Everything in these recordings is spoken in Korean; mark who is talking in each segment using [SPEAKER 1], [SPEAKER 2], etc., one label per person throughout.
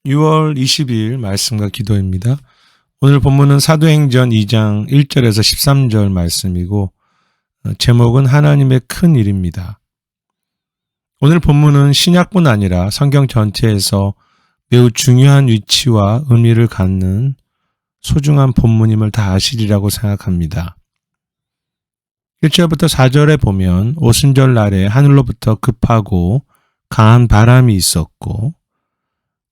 [SPEAKER 1] 6월 20일 말씀과 기도입니다. 오늘 본문은 사도행전 2장 1절에서 13절 말씀이고 제목은 하나님의 큰 일입니다. 오늘 본문은 신약뿐 아니라 성경 전체에서 매우 중요한 위치와 의미를 갖는 소중한 본문임을 다 아시리라고 생각합니다. 1절부터 4절에 보면 오순절 날에 하늘로부터 급하고 강한 바람이 있었고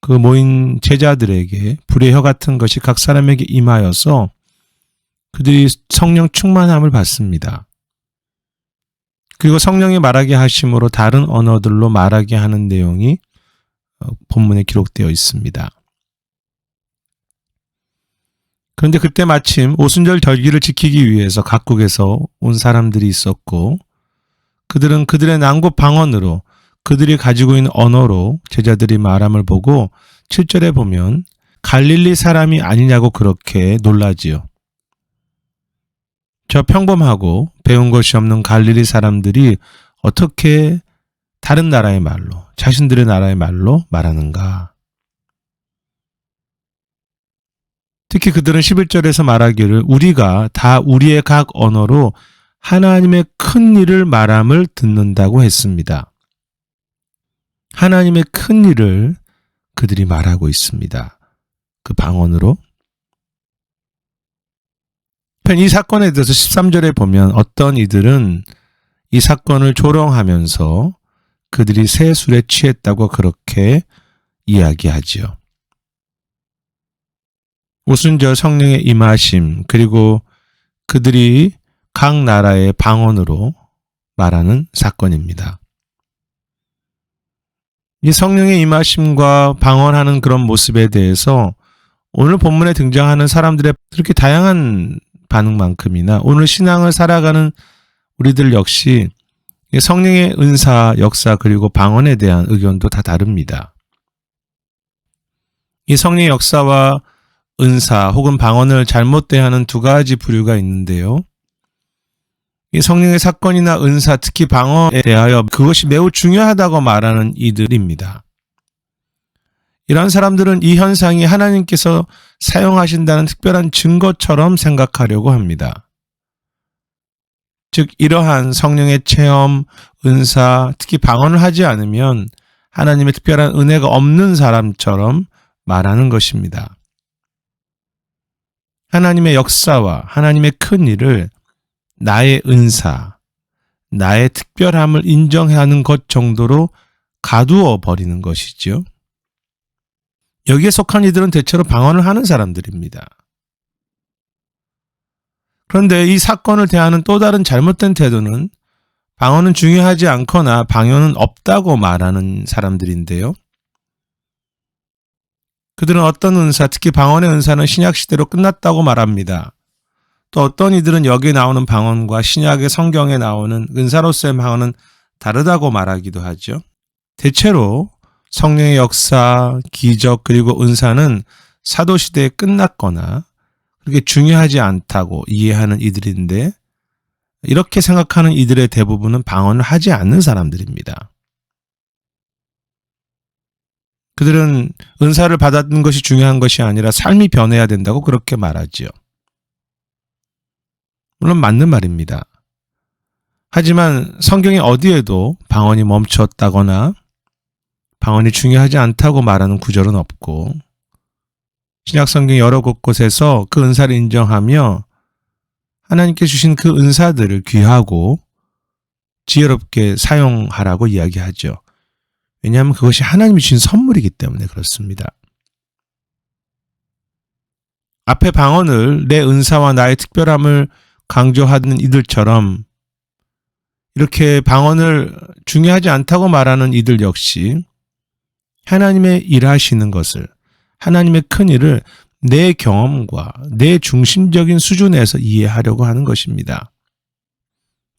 [SPEAKER 1] 그 모인 제자들에게 불의 혀 같은 것이 각 사람에게 임하여서 그들이 성령 충만함을 받습니다. 그리고 성령이 말하게 하심으로 다른 언어들로 말하게 하는 내용이 본문에 기록되어 있습니다. 그런데 그때 마침 오순절 절기를 지키기 위해서 각국에서 온 사람들이 있었고 그들은 그들의 난국 방언으로 그들이 가지고 있는 언어로 제자들이 말함을 보고 7절에 보면 갈릴리 사람이 아니냐고 그렇게 놀라지요. 저 평범하고 배운 것이 없는 갈릴리 사람들이 어떻게 다른 나라의 말로, 자신들의 나라의 말로 말하는가? 특히 그들은 11절에서 말하기를 우리가 다 우리의 각 언어로 하나님의 큰 일을 말함을 듣는다고 했습니다. 하나님의 큰 일을 그들이 말하고 있습니다. 그 방언으로. 이 사건에 대해서 13절에 보면 어떤 이들은 이 사건을 조롱하면서 그들이 새 술에 취했다고 그렇게 이야기하지요. 오순절 성령의 임하심 그리고 그들이 각 나라의 방언으로 말하는 사건입니다. 이 성령의 임하심과 방언하는 그런 모습에 대해서 오늘 본문에 등장하는 사람들의 그렇게 다양한 반응만큼이나 오늘 신앙을 살아가는 우리들 역시 성령의 은사, 역사 그리고 방언에 대한 의견도 다 다릅니다. 이 성령의 역사와 은사 혹은 방언을 잘못 대하는 두 가지 부류가 있는데요. 이 성령의 사건이나 은사, 특히 방언에 대하여 그것이 매우 중요하다고 말하는 이들입니다. 이런 사람들은 이 현상이 하나님께서 사용하신다는 특별한 증거처럼 생각하려고 합니다. 즉 이러한 성령의 체험, 은사, 특히 방언을 하지 않으면 하나님의 특별한 은혜가 없는 사람처럼 말하는 것입니다. 하나님의 역사와 하나님의 큰 일을 나의 은사, 나의 특별함을 인정하는 것 정도로 가두어 버리는 것이죠. 여기에 속한 이들은 대체로 방언을 하는 사람들입니다. 그런데 이 사건을 대하는 또 다른 잘못된 태도는 방언은 중요하지 않거나 방언은 없다고 말하는 사람들인데요. 그들은 어떤 은사, 특히 방언의 은사는 신약시대로 끝났다고 말합니다. 또 어떤 이들은 여기에 나오는 방언과 신약의 성경에 나오는 은사로서의 방언은 다르다고 말하기도 하죠. 대체로 성령의 역사, 기적 그리고 은사는 사도시대에 끝났거나 그렇게 중요하지 않다고 이해하는 이들인데 이렇게 생각하는 이들의 대부분은 방언을 하지 않는 사람들입니다. 그들은 은사를 받았던 것이 중요한 것이 아니라 삶이 변해야 된다고 그렇게 말하지요. 물론 맞는 말입니다. 하지만 성경의 어디에도 방언이 멈췄다거나 방언이 중요하지 않다고 말하는 구절은 없고 신약 성경 여러 곳곳에서 그 은사를 인정하며 하나님께 주신 그 은사들을 귀하고 지혜롭게 사용하라고 이야기하죠. 왜냐하면 그것이 하나님이 주신 선물이기 때문에 그렇습니다. 앞에 방언을 내 은사와 나의 특별함을 강조하는 이들처럼 이렇게 방언을 중요하지 않다고 말하는 이들 역시 하나님의 일하시는 것을, 하나님의 큰 일을 내 경험과 내 중심적인 수준에서 이해하려고 하는 것입니다.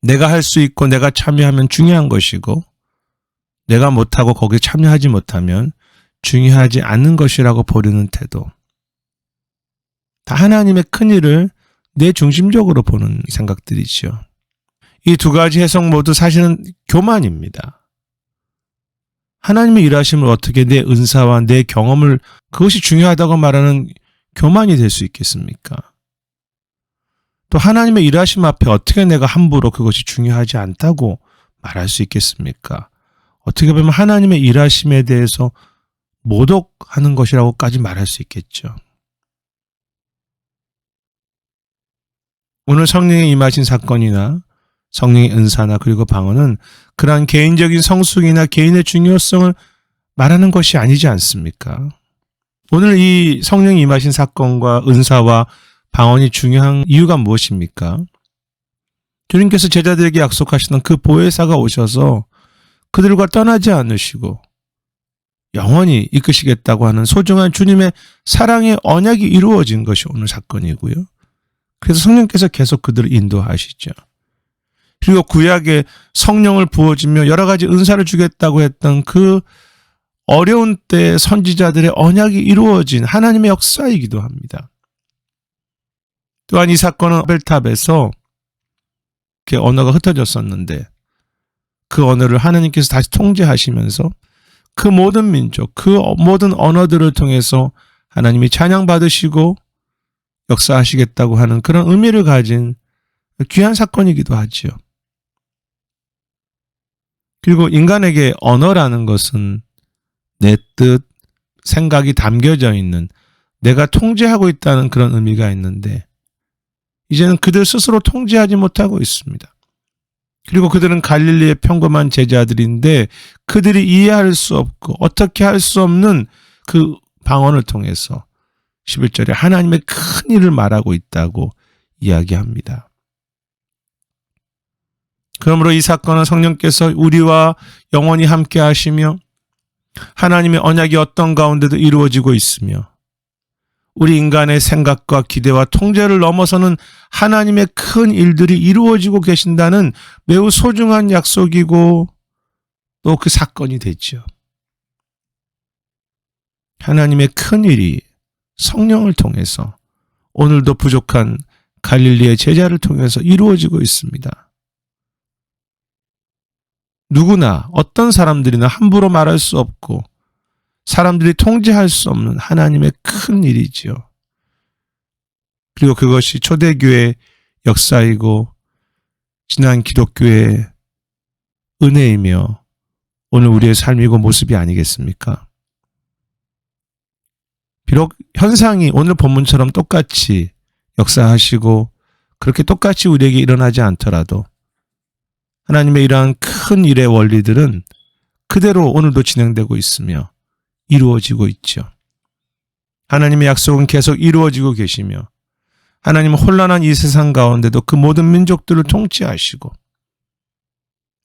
[SPEAKER 1] 내가 할 수 있고 내가 참여하면 중요한 것이고 내가 못하고 거기에 참여하지 못하면 중요하지 않는 것이라고 보려는 태도. 다 하나님의 큰 일을 내 중심적으로 보는 생각들이지요. 이 두 가지 해석 모두 사실은 교만입니다. 하나님의 일하심을 어떻게 내 은사와 내 경험을 그것이 중요하다고 말하는 교만이 될 수 있겠습니까? 또 하나님의 일하심 앞에 어떻게 내가 함부로 그것이 중요하지 않다고 말할 수 있겠습니까? 어떻게 보면 하나님의 일하심에 대해서 모독하는 것이라고까지 말할 수 있겠죠. 오늘 성령이 임하신 사건이나 성령의 은사나 그리고 방언은 그러한 개인적인 성숙이나 개인의 중요성을 말하는 것이 아니지 않습니까? 오늘 이 성령이 임하신 사건과 은사와 방언이 중요한 이유가 무엇입니까? 주님께서 제자들에게 약속하시던 그 보혜사가 오셔서 그들과 떠나지 않으시고 영원히 이끄시겠다고 하는 소중한 주님의 사랑의 언약이 이루어진 것이 오늘 사건이고요. 그래서 성령께서 계속 그들을 인도하시죠. 그리고 구약에 성령을 부어주며 여러 가지 은사를 주겠다고 했던 그 어려운 때 선지자들의 언약이 이루어진 하나님의 역사이기도 합니다. 또한 이 사건은 바벨탑에서 언어가 흩어졌었는데 그 언어를 하나님께서 다시 통제하시면서 그 모든 민족, 그 모든 언어들을 통해서 하나님이 찬양받으시고 역사하시겠다고 하는 그런 의미를 가진 귀한 사건이기도 하지요. 그리고 인간에게 언어라는 것은 내 뜻, 생각이 담겨져 있는 내가 통제하고 있다는 그런 의미가 있는데 이제는 그들 스스로 통제하지 못하고 있습니다. 그리고 그들은 갈릴리의 평범한 제자들인데 그들이 이해할 수 없고 어떻게 할 수 없는 그 방언을 통해서 11절에 하나님의 큰 일을 말하고 있다고 이야기합니다. 그러므로 이 사건은 성령께서 우리와 영원히 함께 하시며 하나님의 언약이 어떤 가운데도 이루어지고 있으며 우리 인간의 생각과 기대와 통제를 넘어서는 하나님의 큰 일들이 이루어지고 계신다는 매우 소중한 약속이고 또 그 사건이 되죠. 하나님의 큰 일이 성령을 통해서 오늘도 부족한 갈릴리의 제자를 통해서 이루어지고 있습니다. 누구나 어떤 사람들이나 함부로 말할 수 없고 사람들이 통제할 수 없는 하나님의 큰 일이지요. 그리고 그것이 초대교회의 역사이고 지난 기독교의 은혜이며 오늘 우리의 삶이고 모습이 아니겠습니까? 비록 현상이 오늘 본문처럼 똑같이 역사하시고 그렇게 똑같이 우리에게 일어나지 않더라도 하나님의 이러한 큰 일의 원리들은 그대로 오늘도 진행되고 있으며 이루어지고 있죠. 하나님의 약속은 계속 이루어지고 계시며 하나님은 혼란한 이 세상 가운데도 그 모든 민족들을 통치하시고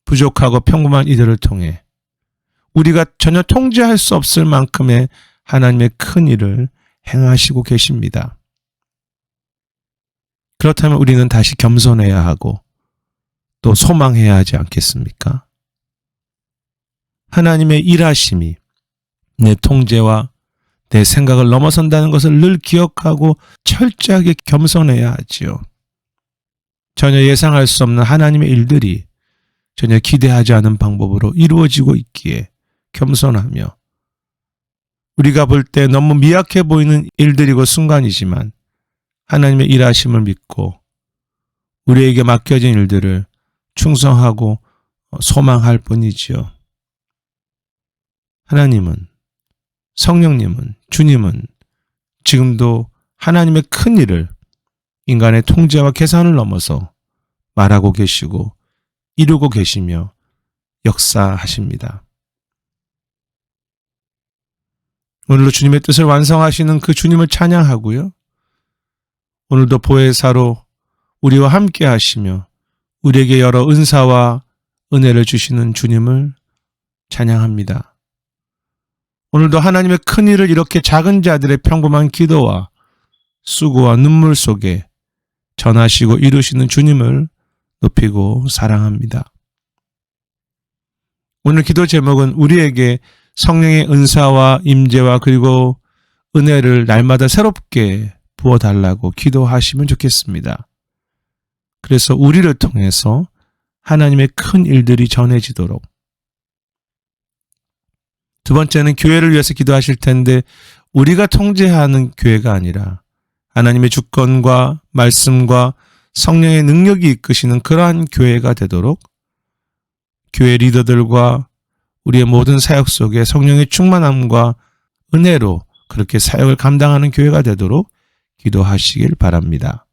[SPEAKER 1] 부족하고 평범한 이들을 통해 우리가 전혀 통제할 수 없을 만큼의 하나님의 큰 일을 행하시고 계십니다. 그렇다면 우리는 다시 겸손해야 하고 또 소망해야 하지 않겠습니까? 하나님의 일하심이 내 통제와 내 생각을 넘어선다는 것을 늘 기억하고 철저하게 겸손해야 하지요. 전혀 예상할 수 없는 하나님의 일들이 전혀 기대하지 않은 방법으로 이루어지고 있기에 겸손하며 우리가 볼 때 너무 미약해 보이는 일들이고 순간이지만 하나님의 일하심을 믿고 우리에게 맡겨진 일들을 충성하고 소망할 뿐이지요. 하나님은 성령님은 주님은 지금도 하나님의 큰 일을 인간의 통제와 계산을 넘어서 말하고 계시고 이루고 계시며 역사하십니다. 오늘도 주님의 뜻을 완성하시는 그 주님을 찬양하고요. 오늘도 보혜사로 우리와 함께 하시며 우리에게 여러 은사와 은혜를 주시는 주님을 찬양합니다. 오늘도 하나님의 큰 일을 이렇게 작은 자들의 평범한 기도와 수고와 눈물 속에 전하시고 이루시는 주님을 높이고 사랑합니다. 오늘 기도 제목은 우리에게 성령의 은사와 임재와 그리고 은혜를 날마다 새롭게 부어달라고 기도하시면 좋겠습니다. 그래서 우리를 통해서 하나님의 큰 일들이 전해지도록 두 번째는 교회를 위해서 기도하실 텐데 우리가 통제하는 교회가 아니라 하나님의 주권과 말씀과 성령의 능력이 이끄시는 그러한 교회가 되도록 교회 리더들과 우리의 모든 사역 속에 성령의 충만함과 은혜로 그렇게 사역을 감당하는 교회가 되도록 기도하시길 바랍니다.